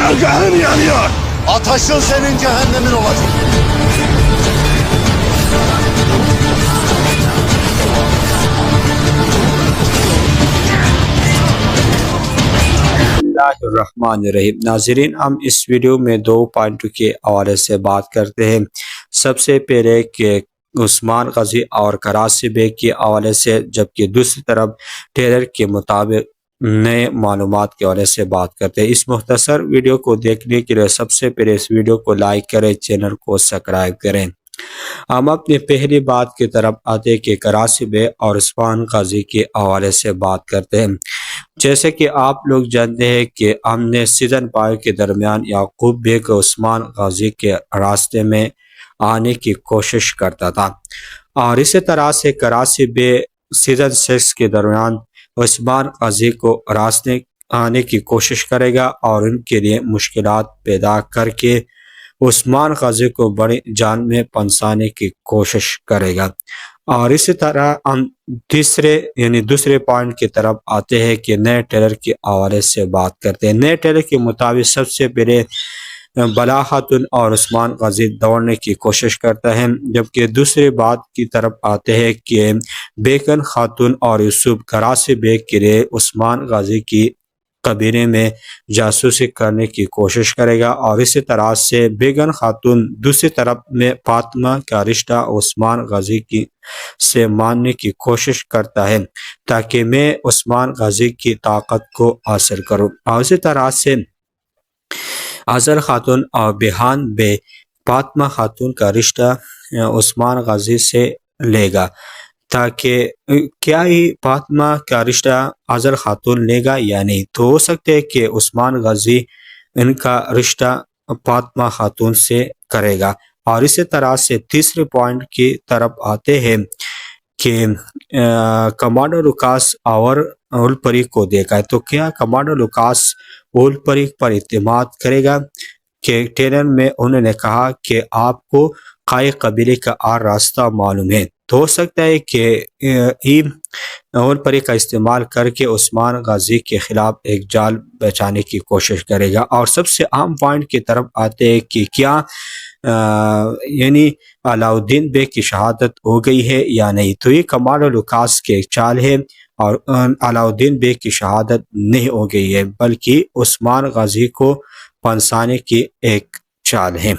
Cehennem yanıyor. Ataşın senin cehennemin olacak. बिस्मिल्लाहिर्रहमानिर्रहीम। नाज़रीन, हम इस वीडियो में 2 पॉइंटों के हवाले से बात करते हैं। सबसे पहले कि उस्मान गजी और कराची बे के हवाले से, जबकि दूसरी तरफ टेलर के मुताबिक नए मालूमात के हवाले से बात करते हैं। इस मुख्तसर वीडियो को देखने के लिए सबसे पहले इस वीडियो को लाइक करें, चैनल को सब्सक्राइब करें। हम अपनी पहली बात की तरफ आते हैं कि कराची बे और उस्मान गजी के हवाले से बात करते हैं। जैसे कि आप लोग जानते हैं कि हमने सीजन 5 के दरमियान याकूब बे को उस्मान गजी के रास्ते में आने की कोशिश करता था, और इसी तरह से कराची बे सीजन 6 के दरमियान उस्मान गजी को रास्ते आने की कोशिश करेगा और उनके लिए मुश्किलात पैदा करके उस्मान गजी को बड़ी जान में फंसाने की कोशिश करेगा। और इसी तरह हम दूसरे पॉइंट की तरफ आते हैं कि नए टेलर के हवाले से बात करते हैं। नए टेलर के मुताबिक सबसे पहले बला खातून और उस्मान गजी दौड़ने की कोशिश करता है, जबकि दूसरी बात की तरफ आते हैं कि बेगन खातून और यूसुफ कराची बे के लिए उस्मान गजी की कबीले में जासूसी करने की कोशिश करेगा। और इसी तरह से बेगन खातून दूसरी तरफ में फातिमा का रिश्ता उस्मान गजी की से मानने की कोशिश करता है ताकि मैं उस्मान गजी की ताकत को हासिल करूं। और इसी तरह से अजहर खातून और बिहान बे फातिमा खातून का रिश्ता उस्मान गजी से लेगा, ताकि क्या ही फातिमा का रिश्ता अजहर खातून लेगा या नहीं। तो हो सकते है कि उस्मान गजी इनका रिश्ता फातिमा खातून से करेगा। और इसी तरह से तीसरे पॉइंट की तरफ आते हैं कि कमांडो लुकास और उलपरी को देखा है, तो क्या कमांडो लुकास उलपरी पर इत्तेमाद करेगा? कि टेलर में उन्होंने कहा कि आपको काई कबीले का और रास्ता मालूम है, तो हो सकता है कि उलपरी का इस्तेमाल करके उस्मान गजी के खिलाफ एक जाल बचाने की कोशिश करेगा। और सबसे अहम पॉइंट की तरफ आते हैं कि क्या यानी अलाउद्दीन बे की शहादत हो गई है या नहीं। तो ये कमांडो लुकास के एक चाल है, और अलाउद्दीन बे की शहादत नहीं हो गई है, बल्कि उस्मान गजी को फंसाने की एक चाल है।